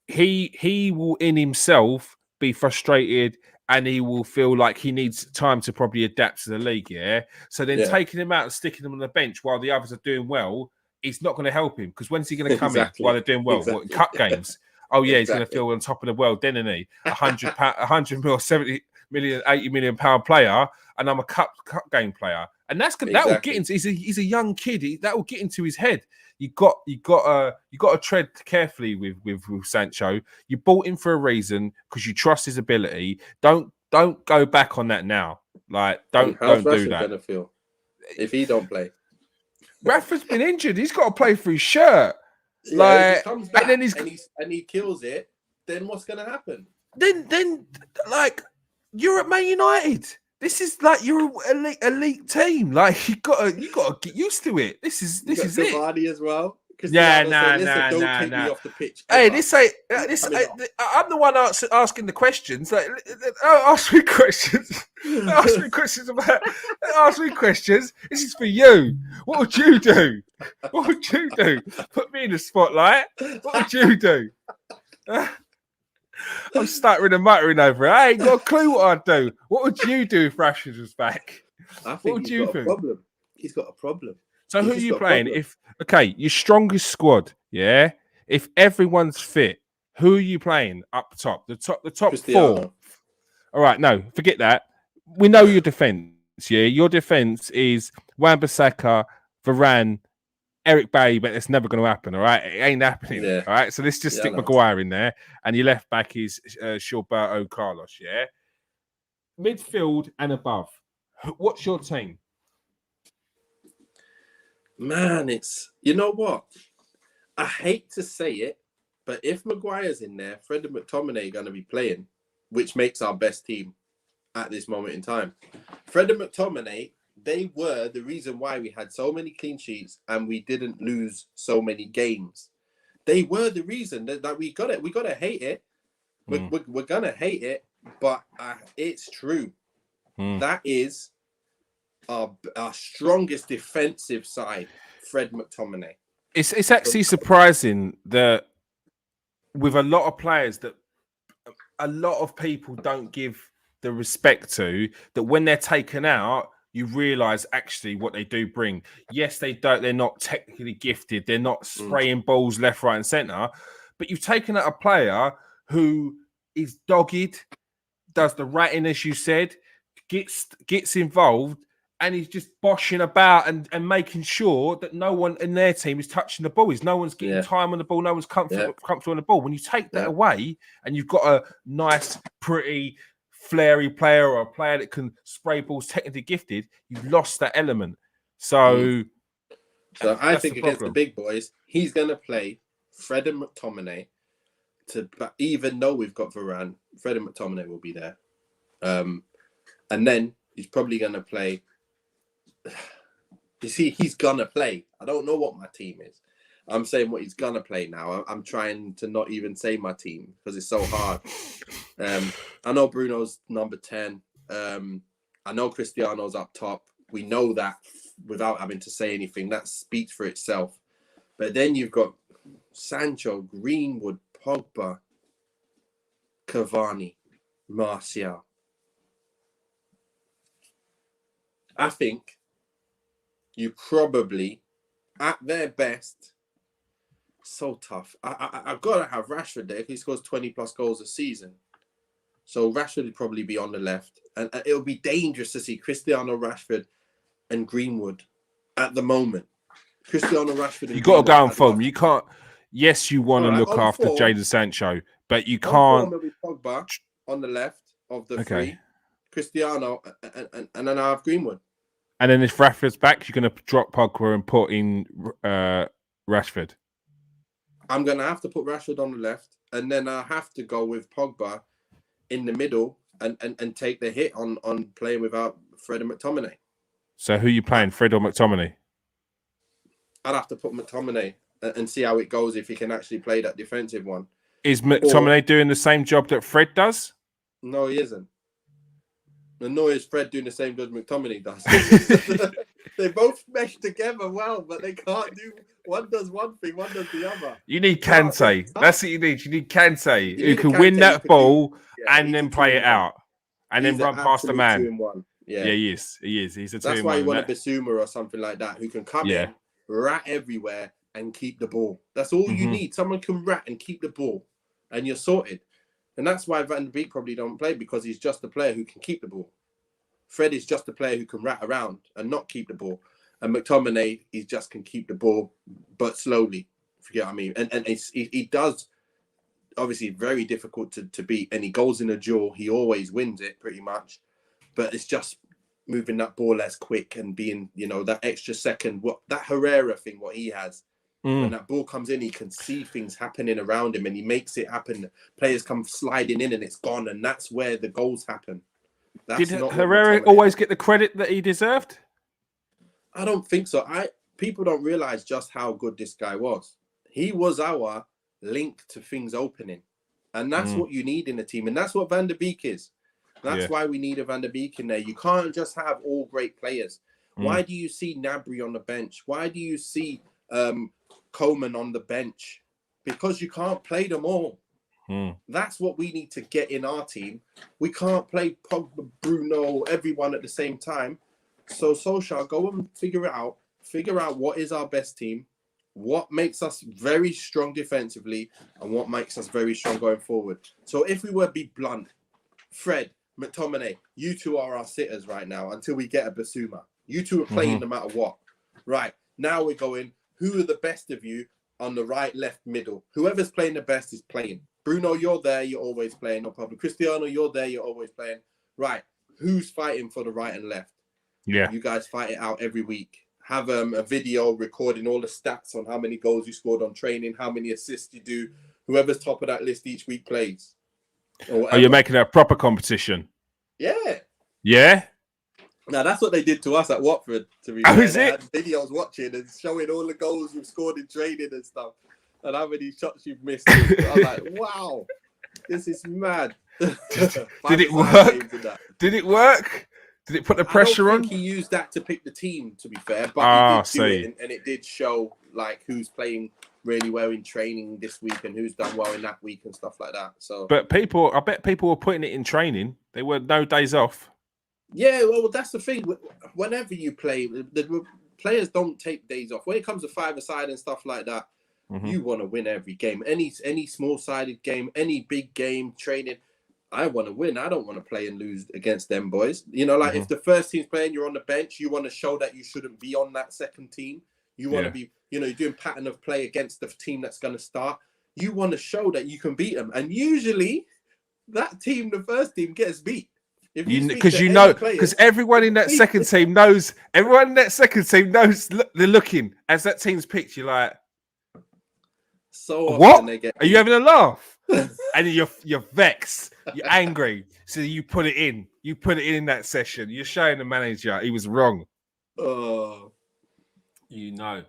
He will in himself be frustrated, and he will feel like he needs time to probably adapt to the league. Yeah, so then taking him out and sticking him on the bench while the others are doing well, it's not going to help him, because when's he going to come in while they're doing well? What, in cup games? Oh yeah, he's going to feel on top of the world, then, isn't he? 100 mil, 70 million, 80 million pound player, and I'm a cup game player, and that will get into. He's a young kid. That will get into his head. You got to tread carefully with Sancho. You bought him for a reason, because you trust his ability. Don't go back on that now. Like, don't do that. How's Rashford gonna feel if he don't play? Rashford's been injured. He's got to play for his shirt. If he comes back and he kills it, then what's gonna happen? Then like, you're at Man United. This is like your elite team. Like, you gotta get used to it. This is it. Cavani as well. Don't take me off the pitch. Hey, I'm the one asking the questions. Like, ask me questions. Ask me questions about. Ask me questions. This is for you. What would you do? What would you do? Put me in the spotlight. What would you do? I'm stuttering and muttering over it. I ain't got a clue what I'd do. What would you do if Rashford was back? I think he's got a problem. He's got a problem. So who are you playing? Your strongest squad, yeah? If everyone's fit, who are you playing up top? The top Cristiano. 4. All right, no, forget that. We know your defense, yeah? Your defense is Wan-Bissaka, Varane, Eric Bailly, but it's never going to happen, all right? It ain't happening, all right? So let's just stick Maguire in there, and your left back is Gilberto Carlos, yeah? Midfield and above. What's your team? Man, you know what? I hate to say it, But if Maguire's in there, Fred and McTominay are going to be playing, which makes our best team at this moment in time. Fred and McTominay, they were the reason why we had so many clean sheets and we didn't lose so many games. They were the reason that we got it. We got to hate it. We're going to hate it, but it's true. That is our strongest defensive side, Fred McTominay. It's actually surprising that with a lot of players that a lot of people don't give the respect to, that when they're taken out, you realise actually what they do bring. Yes, they're not technically gifted. They're not spraying balls left, right and centre. But you've taken out a player who is dogged, does the ratting, as you said, gets involved, and he's just boshing about and making sure that no one in their team is touching the ball. No one's getting time on the ball. No one's comfortable on the ball. When you take that away and you've got a nice, pretty, flary player or a player that can spray balls technically gifted, you've lost that element. So I think against the big boys, he's going to play Fred and McTominay. But even though we've got Varane, Fred and McTominay will be there. And then he's probably going to play. You see, he's going to play. I don't know what my team is. I'm saying what he's going to play now. I'm trying to not even say my team because it's so hard. I know Bruno's number 10. I know Cristiano's up top. We know that without having to say anything. That speaks for itself. But then you've got Sancho, Greenwood, Pogba, Cavani, Martial. I think you probably, at their best, so tough. I've got to have Rashford there. He scores 20 plus goals a season. So Rashford would probably be on the left. And it'll be dangerous to see Cristiano, Rashford and Greenwood at the moment. Cristiano, Rashford and you got to go on form. Left. You can't. Yes, you want to look after Jadon Sancho, but you can't. There'll be Pogba on the left of the three. Cristiano and then I have Greenwood. And then if Rashford's back, you're going to drop Pogba and put in Rashford. I'm going to have to put Rashford on the left, and then I have to go with Pogba in the middle and take the hit on playing without Fred and McTominay. So who are you playing, Fred or McTominay? I'd have to put McTominay and see how it goes if he can actually play that defensive one. Is McTominay doing the same job that Fred does? No, he isn't. And nor is Fred doing the same job McTominay does. They both mesh together well, but they can't do. One does one thing, one does the other. You need Kante. That's what you need. You need Kante who can win that ball and then play it out, and then run past the man. 2-in-1. Yeah, he is. He's a 2-in-1. That's why you want a Bissouma or something like that who can come in, rat everywhere, and keep the ball. That's all you need. Someone can rat and keep the ball, and you're sorted. And that's why Van de Beek probably don't play, because he's just a player who can keep the ball. Fred is just a player who can rat around and not keep the ball. And McTominay, he just can keep the ball, but slowly. If you get what I mean. And he does, obviously, very difficult to beat. And he goes in a duel. He always wins it, pretty much. But it's just moving that ball as quick and being, that extra second. That Herrera thing, what he has. When that ball comes in, he can see things happening around him and he makes it happen. Players come sliding in and it's gone. And that's where the goals happen. Did Herrera always get the credit that he deserved? I don't think so. People don't realize just how good this guy was. He was our link to things opening. And that's what you need in a team. And that's what Van der Beek is. That's why we need a Van der Beek in there. You can't just have all great players. Why do you see Gnabry on the bench? Why do you see Coman on the bench? Because you can't play them all. That's what we need to get in our team. We can't play Pogba, Bruno, everyone at the same time. So Solskjær, go and figure out what is our best team, what makes us very strong defensively, and what makes us very strong going forward. So if we were to be blunt, Fred, McTominay, you two are our sitters right now until we get a Bissouma. You two are playing no matter what. Right, now we're going, who are the best of you on the right, left, middle? Whoever's playing the best is playing. Bruno, you're there, you're always playing, no problem. Cristiano, you're there, you're always playing. Right, who's fighting for the right and left? Yeah. You guys fight it out every week. Have a video recording all the stats on how many goals you scored on training, how many assists you do, whoever's top of that list each week plays. Oh, you're making it a proper competition? Yeah. Yeah? Now, that's what they did to us at Watford, to be fair. fair. Is They it? had videos watching and showing all the goals you've scored in training and stuff, and how many shots you've missed. I'm like, wow, this is mad. Did it work? Did it work? Did it put the pressure on? I don't think he used that to pick the team, to be fair, but he did do it, and it did show like who's playing really well in training this week and who's done well in that week and stuff like that. So, but I bet people were putting it in training. They were no days off. Yeah, well, that's the thing. Whenever you play, the players don't take days off. When it comes to five-a-side and stuff like that, you want to win every game. Any small-sided game, any big game, training, I want to win. I don't want to play and lose against them boys. You know, like if the first team's playing, you're on the bench, you want to show that you shouldn't be on that second team. You want to be, you know, you're doing pattern of play against the team that's going to start. You want to show that you can beat them. And usually that team, the first team, gets beat. Because everyone in that second team knows. Everyone in that second team knows. They're looking as that team's picked. You're like, so what? Are you having a laugh? And you're vexed. You're angry. So you put it in. You put it in that session. You're showing the manager he was wrong. Oh, you know.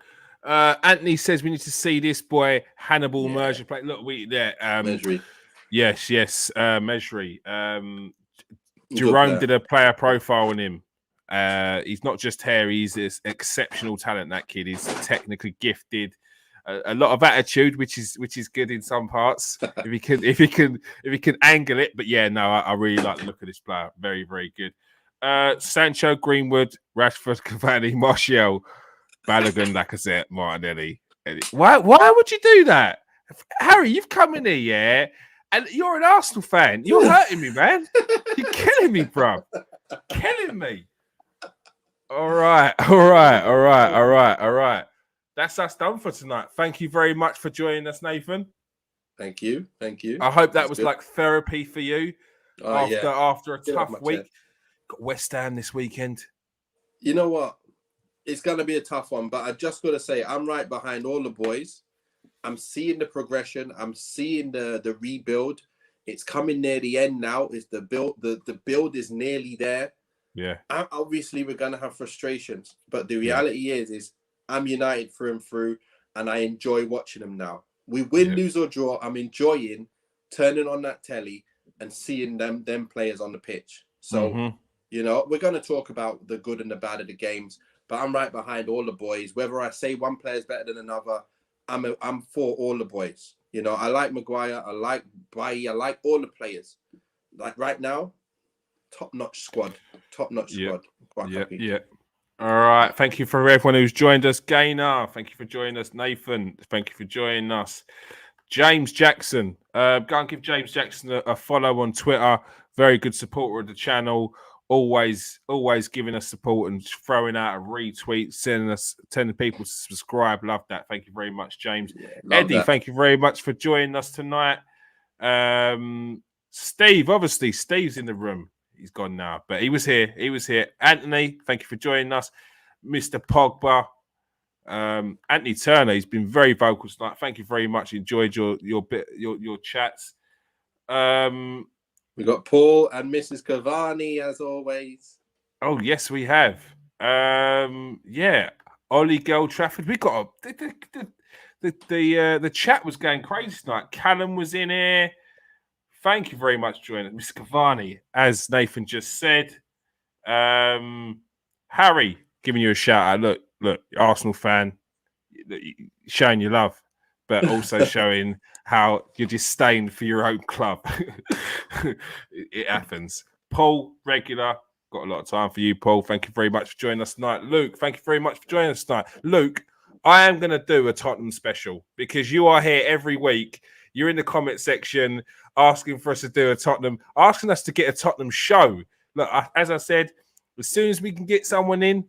Anthony says we need to see this boy Hannibal Merger play. Look, we there. Mesri. Yes, Mesri. Jerome did a player profile on him. He's not just hair; he's this exceptional talent. That kid is technically gifted, a lot of attitude, which is good in some parts. if he can angle it. But yeah, no, I really like the look of this player. Very, very good. Sancho, Greenwood, Rashford, Cavani, Martial, Balogun, Lacazette, Martinelli. Why would you do that, Harry? You've come in here, yeah. And you're an Arsenal fan. You're hurting me, man. You're killing me, bro. Killing me. All right. That's us done for tonight. Thank you very much for joining us, Nathan. Thank you. I hope that was good. Like therapy for you after a tough week. Chest. Got West Ham this weekend. You know what? It's going to be a tough one, but I just got to say, I'm right behind all the boys. I'm seeing the progression. I'm seeing the rebuild. It's coming near the end now. It's the build. The build is nearly there. Yeah. Obviously, we're gonna have frustrations, but the reality is I'm United through and through, and I enjoy watching them now. We win, lose or draw. I'm enjoying turning on that telly and seeing them players on the pitch. So you know, we're gonna talk about the good and the bad of the games, but I'm right behind all the boys. Whether I say one player is better than another, I'm for all the boys. You know, I like Maguire, I like Bailly, I like all the players. Like right now, top-notch squad. Quite happy. Yeah. All right. Thank you for everyone who's joined us. Gaynor, thank you for joining us. Nathan, thank you for joining us. James Jackson. Go and give James Jackson a follow on Twitter. Very good supporter of the channel. Always giving us support and throwing out a retweet, telling people to subscribe. Love that. Thank you very much, James. Eddie, thank you very much for joining us tonight. Steve, obviously, Steve's in the room. He's gone now, but he was here. Anthony, thank you for joining us. Mr. Pogba. Anthony Turner, he's been very vocal tonight. Thank you very much. Enjoyed your chats. We got Paul and Mrs. Cavani as always. Oh yes, we have. Ollie Girl Trafford. We got the chat was going crazy tonight. Callum was in here. Thank you very much for joining us, Mr. Cavani, as Nathan just said. Harry, giving you a shout out. Look, Arsenal fan, showing your love, but also showing how you're disdain for your own club. It happens. Paul, regular, got a lot of time for you, Paul. Thank you very much for joining us tonight. Luke, thank you very much for joining us tonight. Luke, I am going to do a Tottenham special because you are here every week. You're in the comment section asking for us to do a Tottenham, asking us to get a Tottenham show. Look, as I said, as soon as we can get someone in,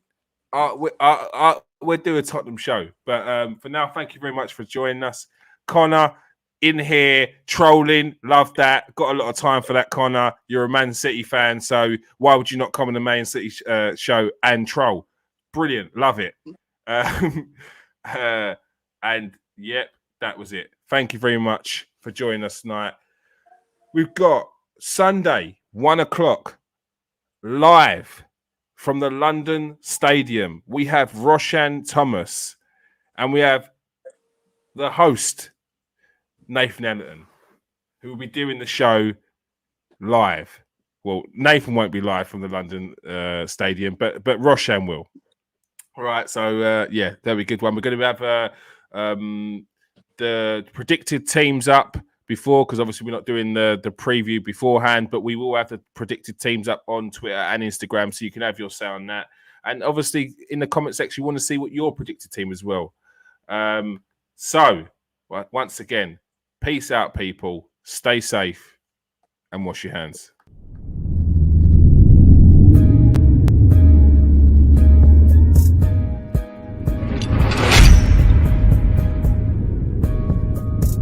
we'll do a Tottenham show. But for now, thank you very much for joining us. Connor, in here, trolling. Love that. Got a lot of time for that, Connor. You're a Man City fan, so why would you not come on the Man City show and troll? Brilliant. Love it. And, yep, that was it. Thank you very much for for joining us tonight. We've got Sunday, 1 o'clock, live from the London Stadium. We have Roshan Thomas and we have the host, Nathan Anderton, who will be doing the show live. Well, Nathan won't be live from the London Stadium, but Roshan will. All right, so yeah, that'll be a good one. We're going to have the predicted teams up before, because obviously we're not doing the preview beforehand, but we will have the predicted teams up on Twitter and Instagram, so you can have your say on that. And obviously in the comment section, you want to see what your predicted team as well. So once again, peace out, people. Stay safe and wash your hands.